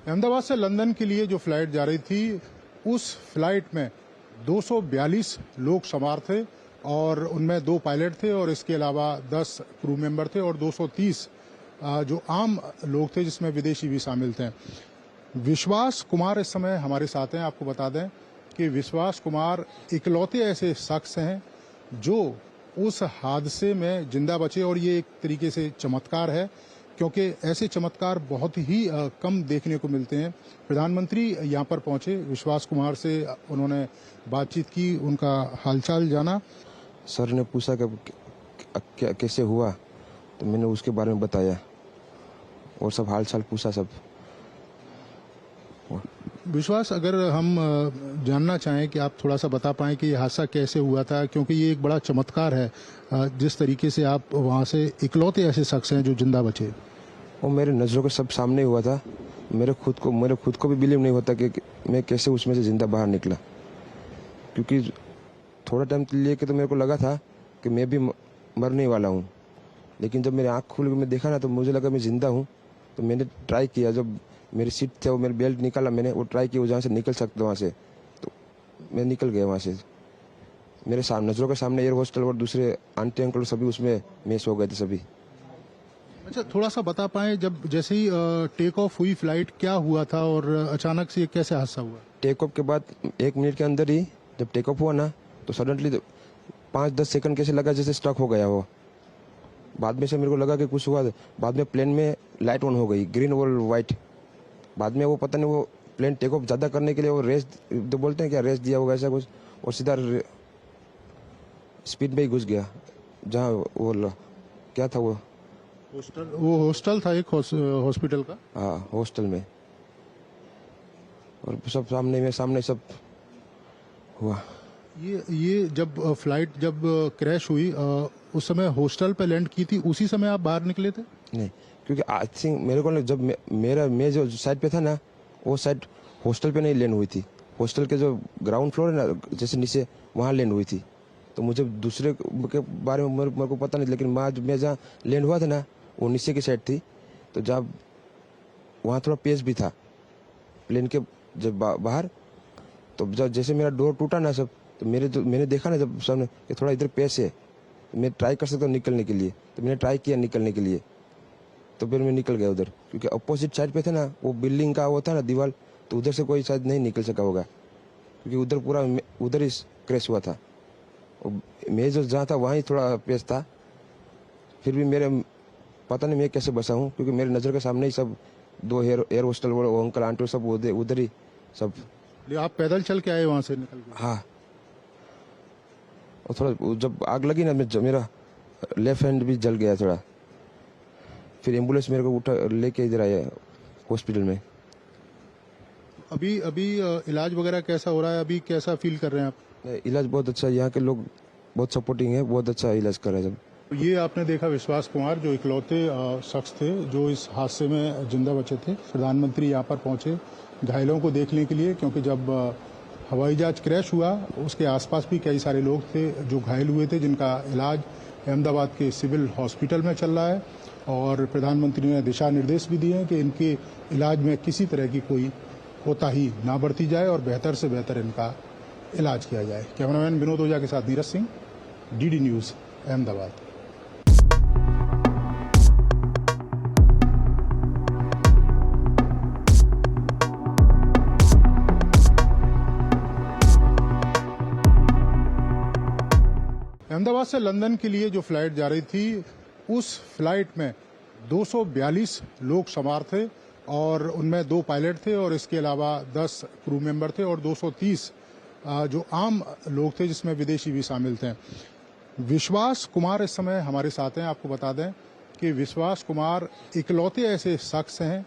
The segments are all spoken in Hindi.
अहमदाबाद से लंदन के लिए जो फ्लाइट जा रही थी, उस फ्लाइट में 242 लोग सवार थे और उनमें 2 पायलट थे और इसके अलावा 10 क्रू मेंबर थे और 230 जो आम लोग थे जिसमें विदेशी भी शामिल थे। विश्वास कुमार इस समय हमारे साथ हैं। आपको बता दें कि विश्वास कुमार इकलौते ऐसे शख्स हैं जो उस हादसे में जिंदा बचे और ये एक तरीके से चमत्कार है, क्योंकि ऐसे चमत्कार बहुत ही कम देखने को मिलते हैं। प्रधानमंत्री यहाँ पर पहुंचे, विश्वास कुमार से उन्होंने बातचीत की, उनका हालचाल जाना। सर ने पूछा कि कैसे हुआ, तो मैंने उसके बारे में बताया और सब हालचाल पूछा सब। विश्वास, अगर हम जानना चाहें कि आप थोड़ा सा बता पाएं कि ये हादसा कैसे हुआ था, क्योंकि ये एक बड़ा चमत्कार है जिस तरीके से आप वहाँ से इकलौते ऐसे शख्स हैं जो जिंदा बचे। वो मेरे नज़रों के सब सामने हुआ था। मेरे खुद को भी बिलीव नहीं होता कि मैं कैसे उसमें से जिंदा बाहर निकला, क्योंकि थोड़ा टाइम लिए कि तो मेरे को लगा था कि मैं भी मरने वाला हूँ, लेकिन जब मेरी आँख खुल के मैं देखा ना तो मुझे लगा मैं जिंदा हूँ। तो मैंने ट्राई किया, जब मेरी सीट थे वो मेरी बेल्ट निकाला, मैंने वो ट्राई किया जहाँ से निकल सकता वहाँ से, तो मैं निकल गया वहाँ से। मेरे सामने नज़रों के सामने एयर होस्टल और दूसरे आंटी अंकल सभी उसमें मैच हो गए थे सभी। अच्छा, थोड़ा सा बता पाएं, जब जैसे ही टेक ऑफ हुई फ्लाइट, क्या हुआ था और अचानक से कैसे हादसा हुआ? टेक ऑफ के बाद 1 मिनट के अंदर ही जब टेक ऑफ हुआ ना, तो सडनली 5-10 सेकंड कैसे लगा जैसे स्टक हो गया वो। बाद में से मेरे को लगा कि कुछ हुआ। बाद में प्लेन में लाइट ऑन हो गई, ग्रीन और वाइट। बाद में वो पता नहीं, वो प्लेन टेक ऑफ ज़्यादा करने के लिए वो रेस तो बोलते हैं क्या, रेस दिया होगा ऐसा कुछ, और सीधा स्पीड में ही घुस गया जहाँ वो क्या था, वो हॉस्टल था, एक हॉस्पिटल का। हाँ, हॉस्टल में। और सब सामने सब हुआ। ये जब फ्लाइट जब क्रैश हुई, उस समय हॉस्टल पे लैंड की थी, उसी समय आप बाहर निकले थे? नहीं, क्योंकि आई थिंक मेरे को जब मैं जो साइड पे था ना, वो साइड हॉस्टल पे नहीं लैंड हुई थी। हॉस्टल के जो ग्राउंड फ्लोर है ना, जैसे नीचे, वहाँ लैंड हुई थी। तो मुझे दूसरे के बारे में मेरे को पता नहीं, लेकिन मैं जहाँ लैंड हुआ था ना, वो नीचे की साइड थी। तो जब वहाँ थोड़ा पेस भी था प्लेन के जब बाहर, तो जब जैसे मेरा डोर टूटा ना सब, तो मैंने देखा ना जब सामने कि थोड़ा इधर पेस है, तो मैं ट्राई कर सकता हूँ निकलने के लिए। तो मैंने ट्राई किया निकलने के लिए, तो फिर मैं निकल गया उधर, क्योंकि अपोजिट साइड पे थे ना, वो बिल्डिंग का वो था ना दीवार, तो उधर से कोई शायद नहीं निकल सका होगा, क्योंकि उधर पूरा उधर ही क्रैश हुआ था। मैं जो जहाँ था वहाँ ही थोड़ा पेस था। फिर भी मेरे पता नहीं मैं कैसे बचा हूँ, क्योंकि मेरे नज़र के सामने ही सब 2 एयर होस्टल वो अंकल आंटी सब उधर ही सब। आप पैदल चल के आए वहाँ से निकल के? हाँ, और थोड़ा जब आग लगी ना, मेरा लेफ्ट हैंड भी जल गया थोड़ा। फिर एम्बुलेंस मेरे को उठा लेके इधर आया हॉस्पिटल में। अभी इलाज वगैरह कैसा हो रहा है? अभी कैसा फील कर रहे हैं आप? इलाज बहुत अच्छा है, यहाँ के लोग बहुत सपोर्टिंग है, बहुत अच्छा इलाज कर रहे हैं सब। ये आपने देखा विश्वास कुमार, जो इकलौते शख्स थे जो इस हादसे में जिंदा बचे थे। प्रधानमंत्री यहाँ पर पहुंचे घायलों को देखने के लिए, क्योंकि जब हवाई जहाज क्रैश हुआ उसके आसपास भी कई सारे लोग थे जो घायल हुए थे, जिनका इलाज अहमदाबाद के सिविल हॉस्पिटल में चल रहा है। और प्रधानमंत्री ने दिशा निर्देश भी दिए हैं कि इनके इलाज में किसी तरह की कोई कोताही ना बरती जाए और बेहतर से बेहतर इनका इलाज किया जाए। कैमरामैन विनोद ओझा के साथ नीरज सिंह, डीडी न्यूज़, अहमदाबाद। अहमदाबाद से लंदन के लिए जो फ्लाइट जा रही थी, उस फ्लाइट में 242 लोग सवार थे और उनमें 2 पायलट थे और इसके अलावा 10 क्रू मेंबर थे और 230 जो आम लोग थे जिसमें विदेशी भी शामिल थे। विश्वास कुमार इस समय हमारे साथ हैं। आपको बता दें कि विश्वास कुमार इकलौते ऐसे शख्स हैं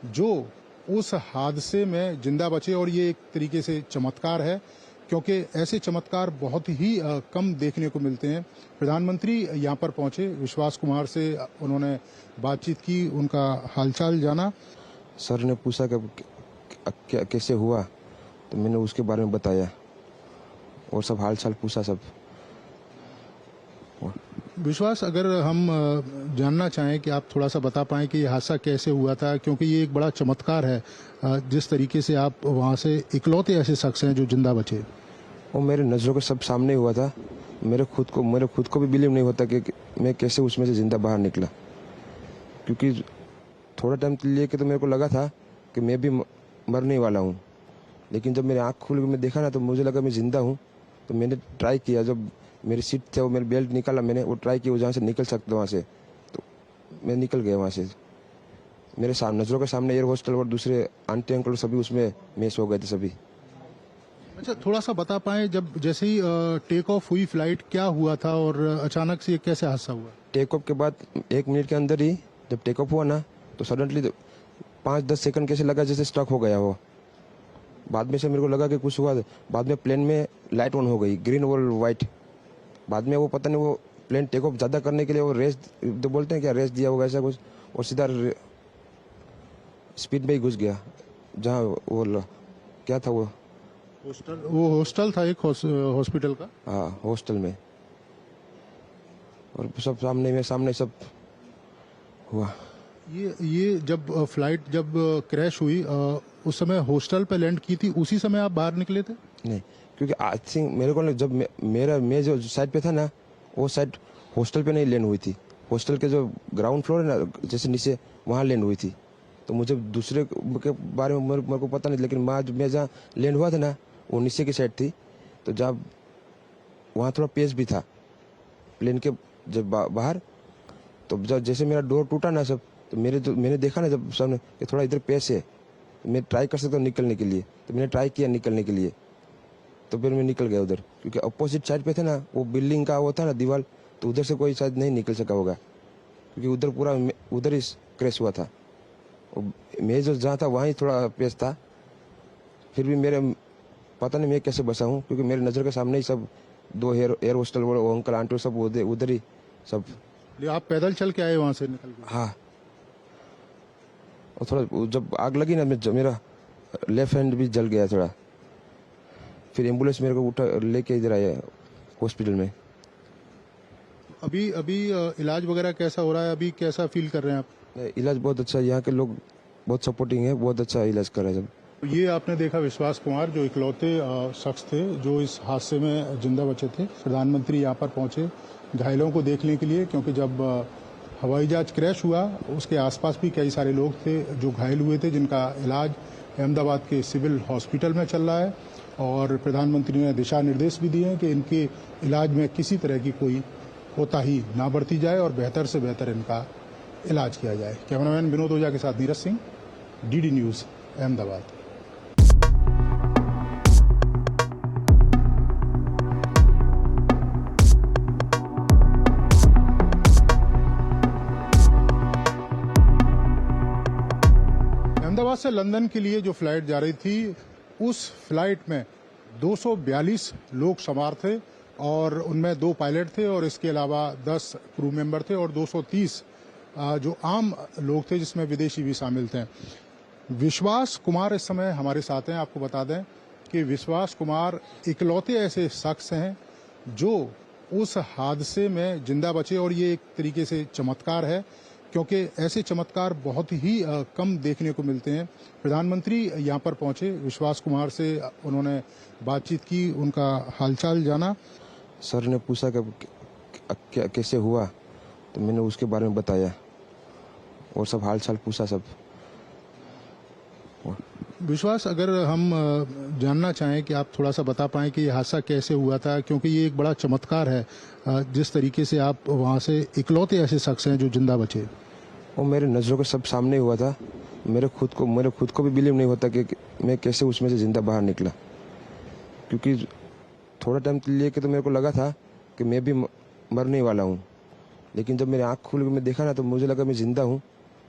जो उस हादसे में जिंदा बचे और ये एक तरीके से चमत्कार है, क्योंकि ऐसे चमत्कार बहुत ही कम देखने को मिलते हैं। प्रधानमंत्री यहाँ पर पहुंचे, विश्वास कुमार से उन्होंने बातचीत की, उनका हालचाल जाना। सर ने पूछा कि कैसे हुआ, तो मैंने उसके बारे में बताया और सब हालचाल पूछा सब। विश्वास, अगर हम जानना चाहें कि आप थोड़ा सा बता पाएं कि ये हादसा कैसे हुआ था, क्योंकि ये एक बड़ा चमत्कार है जिस तरीके से आप वहाँ से इकलौते ऐसे शख्स हैं जो जिंदा बचे। वो मेरे नज़रों के सब सामने हुआ था। मेरे खुद को भी बिलीव नहीं होता कि मैं कैसे उसमें से ज़िंदा बाहर निकला, क्योंकि थोड़ा टाइम लिए कि तो मेरे को लगा था कि मैं भी मरने वाला हूँ, लेकिन जब मेरी आँख खुल के मैं देखा ना तो मुझे लगा मैं ज़िंदा हूँ। तो मैंने ट्राई किया, जब मेरी सीट थे वो मेरी बेल्ट निकाला, मैंने वो ट्राई किया जहाँ से निकल सकता वहाँ से, तो मैं निकल गया वहाँ से। मेरे नज़रों के सामने एयर होस्टल और दूसरे आंटी अंकल सभी उसमें मैच हो गए थे सभी। अच्छा, थोड़ा सा बता पाएं, जब जैसे ही टेक ऑफ हुई फ्लाइट, क्या हुआ था और अचानक से ये कैसे हादसा हुआ? टेक ऑफ के बाद 1 मिनट के अंदर ही जब टेक ऑफ हुआ ना तो सडनली 5-10 सेकंड कैसे लगा जैसे स्टक हो गया वो। बाद में से मेरे को लगा कि कुछ हुआ। बाद में प्लेन में लाइट ऑन हो गई, ग्रीन और वाइट। बाद में वो पता नहीं, वो प्लेन टेक ऑफ ज़्यादा करने के लिए वो रेस तो बोलते हैं क्या, रेस दिया होगा ऐसा कुछ, और सीधा स्पीड में ही घुस गया जहाँ वो क्या था वो हॉस्टल था, एक हॉस्पिटल का। हाँ, हॉस्टल में। और सब सामने सब हुआ। ये जब फ्लाइट जब क्रैश हुई, उस समय हॉस्टल पे लैंड की थी, उसी समय आप बाहर निकले थे? नहीं, क्योंकि आई थिंक मेरे को जब मैं जो साइड पे था ना, वो साइड हॉस्टल पे नहीं लैंड हुई थी। हॉस्टल के जो ग्राउंड फ्लोर है ना, जैसे नीचे, वहाँ लैंड हुई थी। तो मुझे दूसरे के बारे में मेरे को पता नहीं, लेकिन मैं जहाँ लैंड हुआ था ना वो नीचे की साइड थी। तो जब वहाँ थोड़ा पेस भी था प्लेन के जब बाहर, तो जब जैसे मेरा डोर टूटा ना सब, तो मैंने देखा ना जब सामने कि थोड़ा इधर पेस है, मैं ट्राई कर सकता हूँ निकलने के लिए। तो मैंने ट्राई किया निकलने के लिए, तो फिर मैं निकल गया उधर, क्योंकि अपोजिट साइड पे थे ना, वो बिल्डिंग का वो था ना दीवार, तो उधर से कोई शायद नहीं निकल सका होगा, क्योंकि उधर पूरा उधर ही क्रैश हुआ था। मैं जो जहाँ था वहाँ ही थोड़ा पेस था। फिर भी मेरे पता नहीं मैं कैसे बचा हूँ, क्योंकि मेरे नज़र के सामने ही सब 2 एयर होस्टल वो अंकल आंटी सब उधर ही सब। आप पैदल चल के आए वहाँ से निकल के? हाँ, और थोड़ा जब आग लगी ना, मेरा लेफ्ट हैंड भी जल गया थोड़ा। फिर एम्बुलेंस मेरे को उठा लेके इधर आया हॉस्पिटल में। अभी अभी इलाज वगैरह कैसा हो रहा है? अभी कैसा फील कर रहे हैं आप? इलाज बहुत अच्छा है, यहाँ के लोग बहुत सपोर्टिंग है, बहुत अच्छा इलाज कर रहे हैं सब। ये आपने देखा विश्वास कुमार, जो इकलौते शख्स थे जो इस हादसे में जिंदा बचे थे। प्रधानमंत्री यहाँ पर पहुंचे घायलों को देखने के लिए, क्योंकि जब हवाई जहाज क्रैश हुआ उसके आसपास भी कई सारे लोग थे जो घायल हुए थे, जिनका इलाज अहमदाबाद के सिविल हॉस्पिटल में चल रहा है। और प्रधानमंत्री ने दिशा निर्देश भी दिए हैं कि इनके इलाज में किसी तरह की कोई कोताही ना बरती जाए और बेहतर से बेहतर इनका इलाज किया जाए। कैमरामैन विनोद ओझा के साथ नीरज सिंह, डीडी न्यूज़, अहमदाबाद। अहमदाबाद से लंदन के लिए जो फ्लाइट जा रही थी, उस फ्लाइट में 242 लोग सवार थे और उनमें 2 पायलट थे और इसके अलावा 10 क्रू मेंबर थे और 230 जो आम लोग थे, जिसमें विदेशी भी शामिल थे। विश्वास कुमार इस समय हमारे साथ हैं। आपको बता दें कि विश्वास कुमार इकलौते ऐसे शख्स हैं जो उस हादसे में जिंदा बचे, और ये एक तरीके से चमत्कार है, क्योंकि ऐसे चमत्कार बहुत ही कम देखने को मिलते हैं। प्रधानमंत्री यहाँ पर पहुंचे, विश्वास कुमार से उन्होंने बातचीत की, उनका हालचाल जाना। सर ने पूछा कि कैसे हुआ, तो मैंने उसके बारे में बताया और सब हालचाल पूछा सब। विश्वास, अगर हम जानना चाहें कि आप थोड़ा सा बता पाएं कि ये हादसा कैसे हुआ था, क्योंकि ये एक बड़ा चमत्कार है जिस तरीके से आप वहाँ से इकलौते ऐसे शख्स हैं जो जिंदा बचे। वो मेरे नज़रों के सब सामने हुआ था। मेरे खुद को भी बिलीव नहीं होता कि मैं कैसे उसमें से ज़िंदा बाहर निकला, क्योंकि थोड़ा टाइम लिए कि तो मेरे को लगा था कि मैं भी मरने वाला हूँ, लेकिन जब मेरी आँख खुल के मैं देखा ना तो मुझे लगा मैं ज़िंदा हूँ।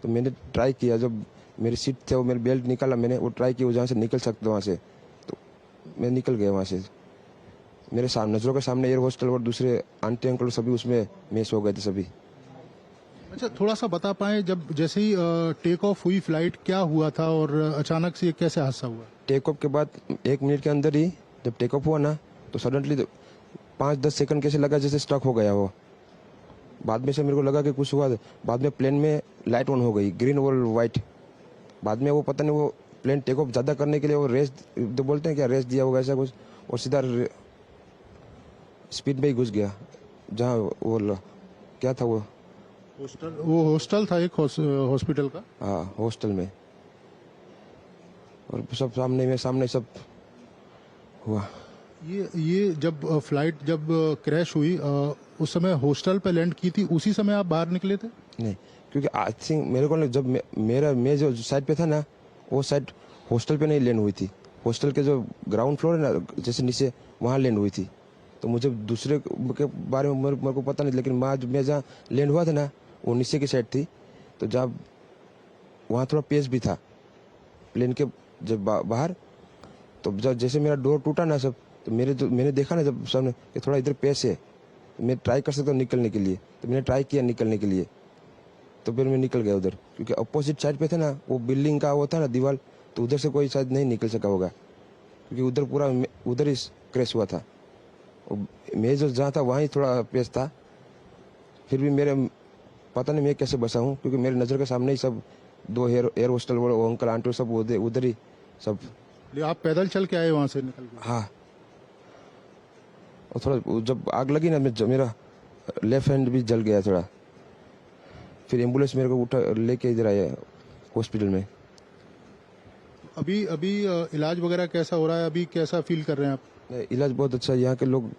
तो मैंने ट्राई किया, जब मेरी सीट थे वो मेरी बेल्ट निकाला, मैंने वो ट्राई किया जहाँ से निकल सकता वहाँ से, तो मैं निकल गया वहाँ से। मेरे नज़रों के सामने एयर होस्टल और दूसरे आंटी अंकल सभी उसमें मैच हो गए थे सभी। अच्छा, थोड़ा सा बता पाएं, जब जैसे ही टेक ऑफ हुई फ्लाइट, क्या हुआ था और अचानक से ये कैसे हादसा हुआ? टेक ऑफ के बाद 1 मिनट के अंदर ही जब टेक ऑफ हुआ ना तो सडनली 5-10 सेकंड कैसे लगा जैसे स्टक हो गया वो। बाद में से मेरे को लगा कि कुछ हुआ। बाद में प्लेन में लाइट ऑन हो गई, ग्रीन और वाइट। बाद में वो पता नहीं वो प्लेन टेक ऑफ ज़्यादा करने के लिए वो रेस तो बोलते हैं क्या, रेस दिया होगा ऐसा कुछ, और सीधा स्पीड में ही घुस गया जहाँ वो क्या था वो हॉस्टल था, एक हॉस्पिटल का। हाँ, हॉस्टल में। और सब सामने सब हुआ। ये जब फ्लाइट जब क्रैश हुई उस समय हॉस्टल पे लैंड की थी, उसी समय आप बाहर निकले थे? नहीं, क्योंकि आई थिंक मेरे को जब मैं जो साइड पे था ना, वो साइड हॉस्टल पे नहीं लैंड हुई थी। हॉस्टल के जो ग्राउंड फ्लोर है ना, जैसे नीचे, वहाँ लैंड हुई थी। तो मुझे दूसरे के बारे में मेरे को पता नहीं, लेकिन मैं जहाँ लैंड हुआ था ना, वो नीचे की साइड थी। तो जब वहाँ थोड़ा पेस भी था प्लेन के जब बाहर, तो जब जैसे मेरा डोर टूटा ना सब, तो मैंने देखा ना जब सामने कि थोड़ा इधर पेस है, तो मैं ट्राई कर सकता हूँ निकलने के लिए। तो मैंने ट्राई किया निकलने के लिए, तो फिर मैं निकल गया उधर, क्योंकि अपोजिट साइड पे था ना वो बिल्डिंग का वो था ना दीवार, तो उधर से कोई शायद नहीं निकल सका होगा, क्योंकि उधर पूरा उधर ही क्रैश हुआ था। मैं जो जहाँ था वहाँ थोड़ा पेस था। फिर भी मेरे पता नहीं मैं कैसे बचा हूँ, क्योंकि मेरे नज़र के सामने ही सब दो एयर होस्टल वो अंकल आंटी सब उधर ही सब। आप पैदल चल के आए वहां से निकल के? हाँ, और थोड़ा जब आग लगी ना, मेरा लेफ्ट हैंड भी जल गया थोड़ा। फिर एम्बुलेंस मेरे को उठा लेके इधर आया हॉस्पिटल में। अभी इलाज वगैरह कैसा हो रहा है? अभी कैसा फील कर रहे हैं आप? इलाज बहुत अच्छा है, यहाँ के लोग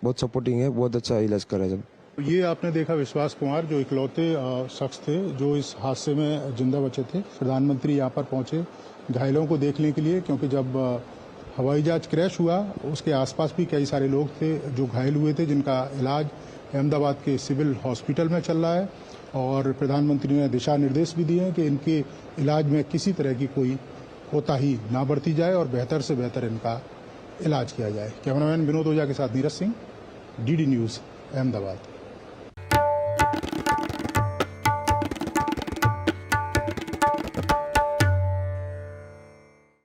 बहुत सपोर्टिंग है, बहुत अच्छा इलाज कर रहे हैं सब। ये आपने देखा विश्वास कुमार, जो इकलौते शख्स थे जो इस हादसे में जिंदा बचे थे। प्रधानमंत्री यहाँ पर पहुंचे घायलों को देखने के लिए, क्योंकि जब हवाई जहाज क्रैश हुआ उसके आसपास भी कई सारे लोग थे जो घायल हुए थे, जिनका इलाज अहमदाबाद के सिविल हॉस्पिटल में चल रहा है। और प्रधानमंत्री ने दिशा निर्देश भी दिए हैं कि इनके इलाज में किसी तरह की कोई कोताही ना बरती जाए और बेहतर से बेहतर इनका इलाज किया जाए। कैमरामैन विनोद ओझा के साथ नीरज सिंह, डीडी न्यूज़, अहमदाबाद।